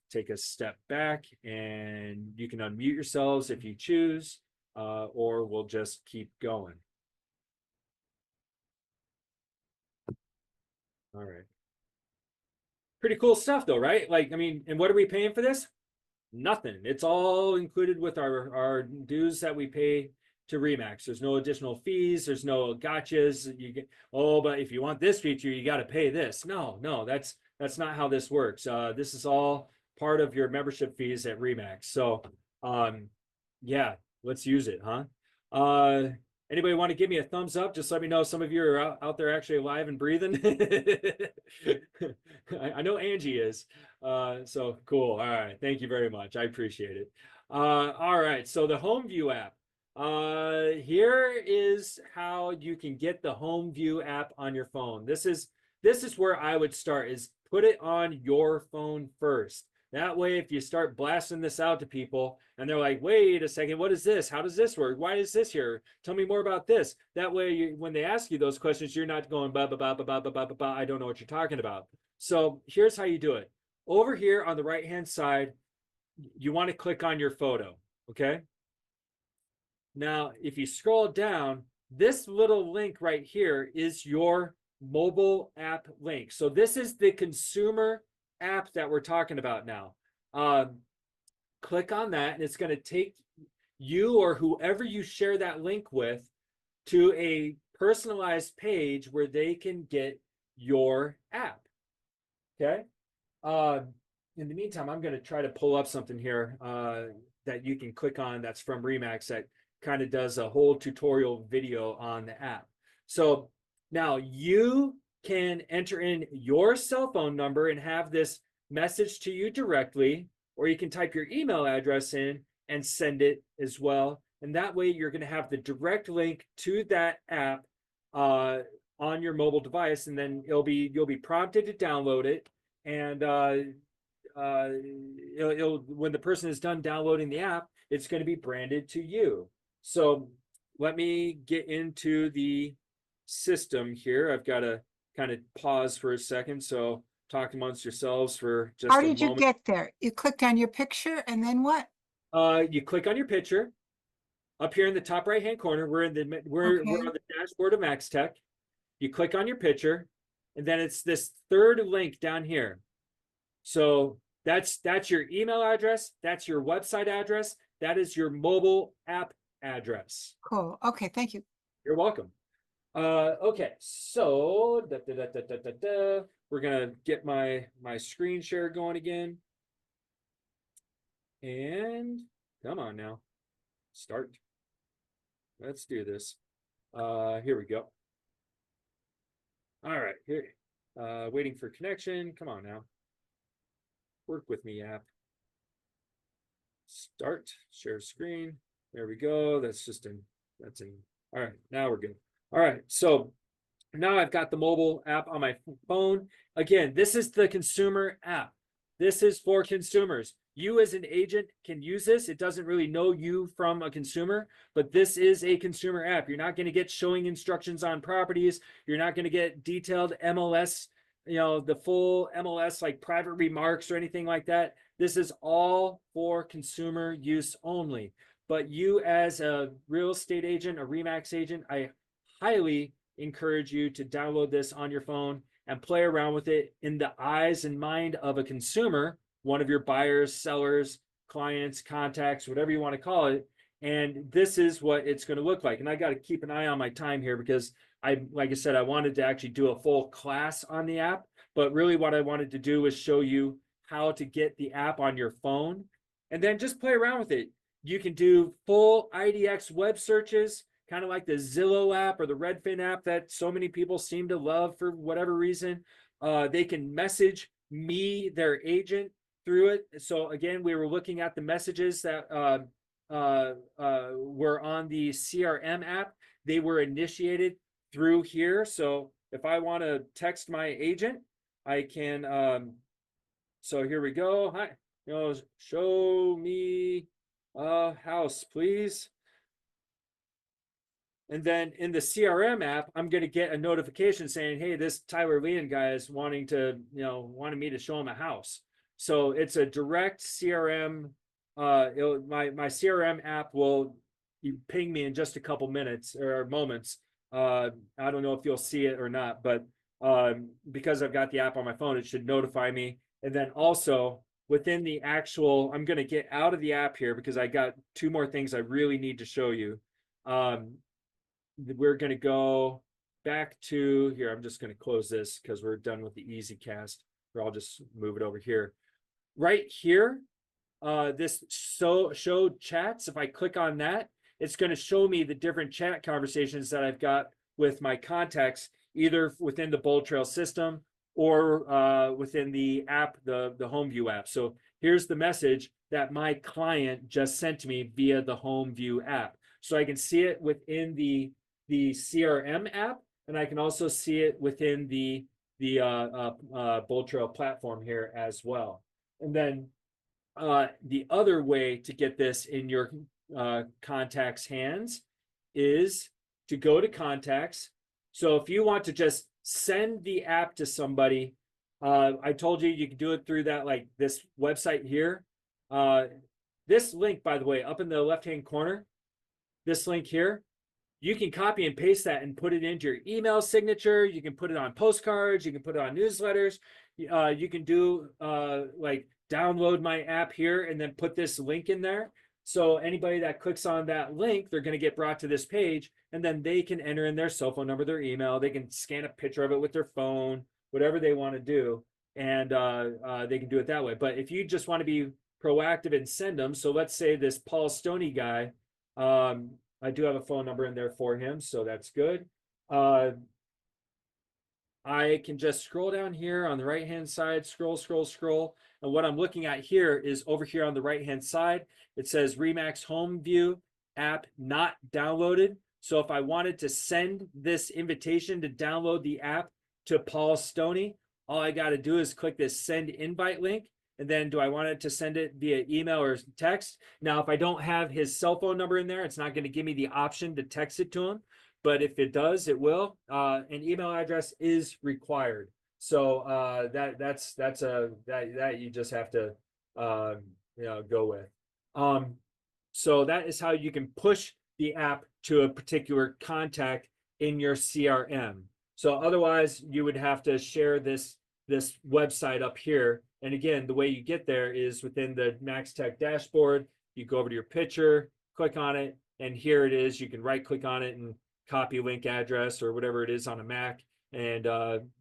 take a step back, and you can unmute yourselves if you choose, or we'll just keep going. All right. Pretty cool stuff though, right? Like, I mean, and what are we paying for this? Nothing. It's all included with our dues that we pay to Remax. There's no additional fees. There's no gotchas. You get, oh, but if you want this feature, you got to pay this. No, that's not how this works. This is all part of your membership fees at Remax. So, yeah, let's use it, huh? Anybody want to give me a thumbs up? Just let me know some of you are out there actually alive and breathing. I know Angie is. So cool. All right. Thank you very much. I appreciate it. All right. So the Home View app. Here is how you can get the Home View app on your phone. This is where I would start, is put it on your phone first. That way, if you start blasting this out to people and they're like, wait a second, what is this? How does this work? Why is this here? Tell me more about this. That way, when they ask you those questions, you're not going, ba, ba, ba, ba, ba, ba, ba, ba, I don't know what you're talking about. So here's how you do it. Over here on the right-hand side, you want to click on your photo, okay? Now, if you scroll down, this little link right here is your mobile app link. So this is the consumer app that we're talking about now. Click on that, and it's going to take you or whoever you share that link with to a personalized page where they can get your app. Okay. In the meantime, I'm going to try to pull up something here that you can click on that's from Remax that kind of does a whole tutorial video on the app. So now you can enter in your cell phone number and have this message to you directly, or you can type your email address in and send it as well. And that way you're going to have the direct link to that app on your mobile device, and then you'll be prompted to download it. And when the person is done downloading the app, it's going to be branded to you. So let me get into the system here. I've got to kind of pause for a second. So talk amongst yourselves for just How a did you moment. get there? You clicked on your picture and then what? You click on your picture up here in the top right hand corner. We're on the dashboard of Max Tech. You click on your picture, and then it's this third link down here. So that's your email address, that's your website address, that is your mobile app address. Cool. Okay, thank you. You're welcome. Okay, so we're gonna get my screen share going again. And come on now, start. Let's do this. Here we go. All right, here. Waiting for connection. Come on now. Work with me, app. Start, share screen. There we go. That's in. All right, now we're good. All right, so now I've got the mobile app on my phone. Again, this is the consumer app. This is for consumers. You as an agent can use this. It doesn't really know you from a consumer, but this is a consumer app. You're not going to get showing instructions on properties. You're not going to get detailed MLS, the full MLS, like private remarks or anything like that. This is all for consumer use only. But you as a real estate agent, a RE/MAX agent, I highly encourage you to download this on your phone and play around with it in the eyes and mind of a consumer, one of your buyers, sellers, clients, contacts, whatever you want to call it. And this is what it's going to look like. And I got to keep an eye on my time here because like I said, I wanted to actually do a full class on the app, but really what I wanted to do was show you how to get the app on your phone and then just play around with it. You can do full IDX web searches, kind of like the Zillow app or the Redfin app that so many people seem to love for whatever reason. They can message me, their agent, through it. So again, we were looking at the messages that were on the CRM app. They were initiated through here. So if I want to text my agent, I can. So here we go. Hi, show me a house, please. And then in the CRM app, I'm going to get a notification saying, hey, this Tyler Leon guy is wanting me to show him a house. So it's a direct CRM. My CRM app will ping me in just a couple minutes or moments. I don't know if you'll see it or not, but because I've got the app on my phone, it should notify me. And then also within the actual, I'm going to get out of the app here because I got two more things I really need to show you. We're going to go back to here. I'm just going to close this because we're done with the easy cast, or I'll just move it over here. Right here, this show chats. If I click on that, it's going to show me the different chat conversations that I've got with my contacts, either within the Bold Trail system or within the app, the HomeView app. So here's the message that my client just sent to me via the HomeView app. So I can see it within the CRM app, and I can also see it within the Bold Trail platform here as well. And then the other way to get this in your contacts' hands is to go to contacts. So if you want to just send the app to somebody, I told you can do it through that, like this website here. This link, by the way, up in the left-hand corner, this link here, you can copy and paste that and put it into your email signature. You can put it on postcards. You can put it on newsletters. You can do like download my app here and then put this link in there. So anybody that clicks on that link, they're going to get brought to this page, and then they can enter in their cell phone number, their email. They can scan a picture of it with their phone, whatever they want to do, and they can do it that way. But if you just want to be proactive and send them, so let's say this Paul Stoney guy, I do have a phone number in there for him, so that's good. I can just scroll down here on the right-hand side, scroll. And what I'm looking at here is over here on the right-hand side, it says RE/MAX Home View app not downloaded. So if I wanted to send this invitation to download the app to Paul Stoney, all I got to do is click this send invite link. And then do I want it to send it via email or text? Now, if I don't have his cell phone number in there, it's not going to give me the option to text it to him. But if it does, it will. An email address is required. So that you just have to go with. So that is how you can push the app to a particular contact in your CRM. So otherwise, you would have to share this website up here. And again, the way you get there is within the MaxTech dashboard. You go over to your picture, click on it, and here it is. You can right click on it and copy link address or whatever it is on a Mac, and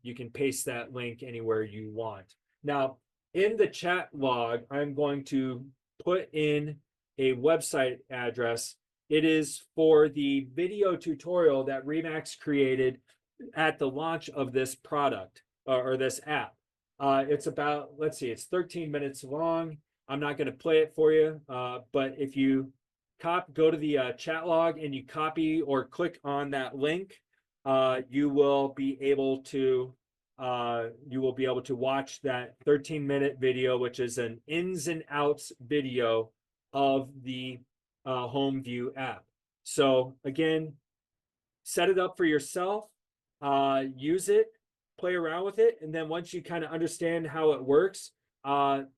you can paste that link anywhere you want. Now, in the chat log, I'm going to put in a website address. It is for the video tutorial that Remax created at the launch of this product or this app. It's about, let's see, it's 13 minutes long. I'm not going to play it for you, but if you go to the chat log and you copy or click on that link, you will be able to watch that 13-minute video, which is an ins and outs video of the home view app. So again, set it up for yourself, use it, play around with it, and then once you kind of understand how it works,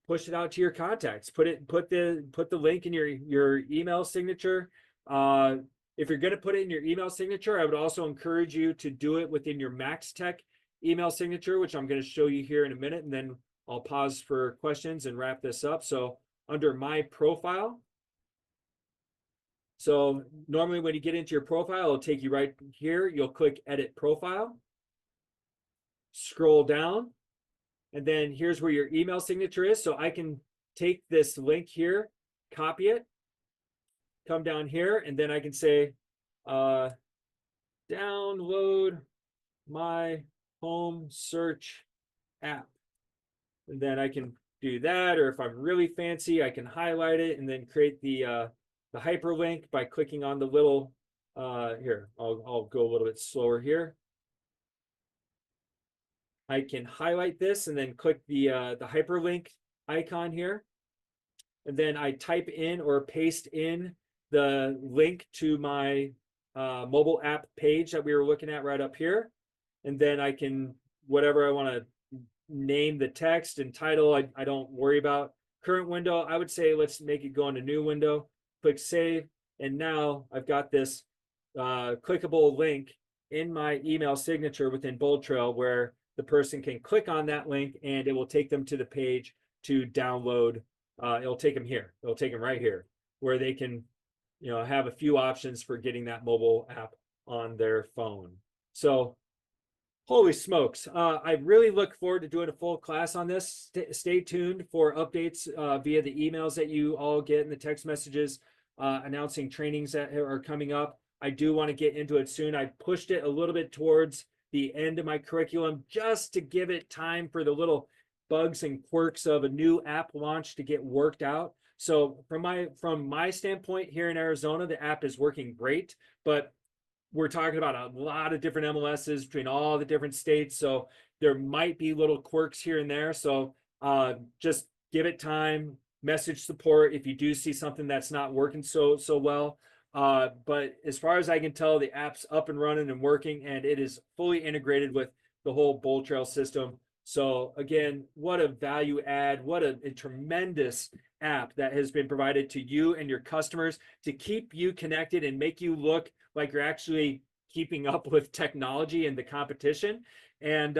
push it out to your contacts. Put the link in your email signature. If you're going to put it in your email signature, I would also encourage you to do it within your MaxTech email signature, which I'm going to show you here in a minute, and then I'll pause for questions and wrap this up. So under my profile, so normally when you get into your profile, it'll take you right here. You'll click edit profile, scroll down, and then here's where your email signature is. So I can take this link here, copy it, come down here, and then I can say, download my home search app. And then I can do that, or if I'm really fancy, I can highlight it and then create the hyperlink by clicking on the little, here, I'll go a little bit slower here. I can highlight this and then click the hyperlink icon here. And then I type in or paste in the link to my mobile app page that we were looking at right up here. And then I can, whatever I want to name the text and title, I don't worry about. Current window, I would say let's make it go into new window. Click save. And now I've got this clickable link in my email signature within Bold Trail where the person can click on that link and it will take them to the page to download. It'll take them here. It'll take them right here where they can, have a few options for getting that mobile app on their phone. So holy smokes. I really look forward to doing a full class on this. Stay tuned for updates via the emails that you all get and the text messages announcing trainings that are coming up. I do want to get into it soon. I pushed it a little bit towards the end of my curriculum just to give it time for the little bugs and quirks of a new app launch to get worked out. So from my standpoint here in Arizona, the app is working great, but we're talking about a lot of different MLSs between all the different states. So there might be little quirks here and there. So just give it time, message support if you do see something that's not working so well. But as far as I can tell, the app's up and running and working, and it is fully integrated with the whole Bold Trail system. So again, what a value add, what a tremendous app that has been provided to you and your customers to keep you connected and make you look like you're actually keeping up with technology and the competition. And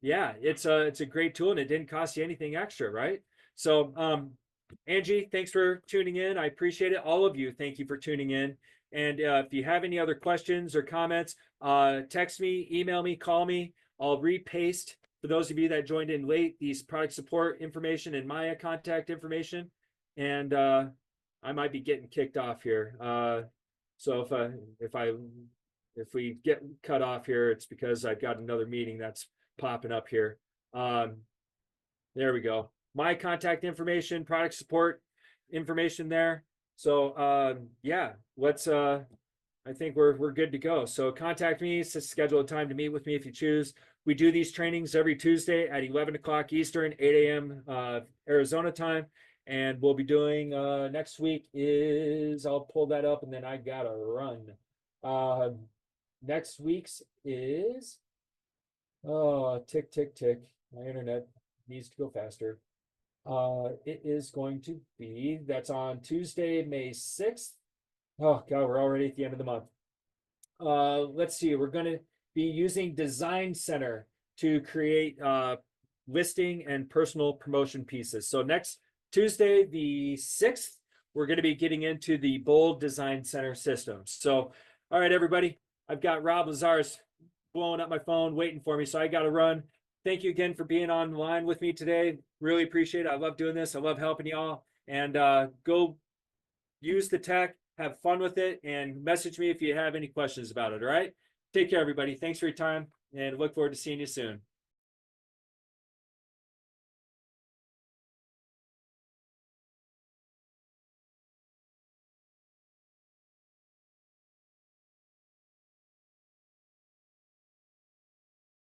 yeah, it's a great tool and it didn't cost you anything extra, right? So Angie, thanks for tuning in. I appreciate it. All of you, thank you for tuning in. And if you have any other questions or comments, text me, email me, call me. I'll repaste, for those of you that joined in late, these product support information and my contact information. And I might be getting kicked off here. So if we get cut off here, it's because I've got another meeting that's popping up here. There we go. My contact information, product support information there. So, yeah, let's, I think we're good to go. So contact me to schedule a time to meet with me if you choose. We do these trainings every Tuesday at 11 o'clock Eastern, 8 a.m. Arizona time. And we'll be doing next week is, I'll pull that up and then I gotta run. Next week's is, oh, tick, tick, tick. My internet needs to go faster. It is going to be, that's on Tuesday, May 6th. Oh God, we're already at the end of the month. Let's see, we're gonna be using Design Center to create listing and personal promotion pieces. So next Tuesday, the 6th, we're gonna be getting into the Bold Design Center system. So, all right, everybody, I've got Rob Lazar's blowing up my phone, waiting for me, so I gotta run. Thank you again for being online with me today. Really appreciate it. I love doing this. I love helping y'all. And go use the tech, have fun with it, and message me if you have any questions about it. All right. Take care, everybody. Thanks for your time and look forward to seeing you soon.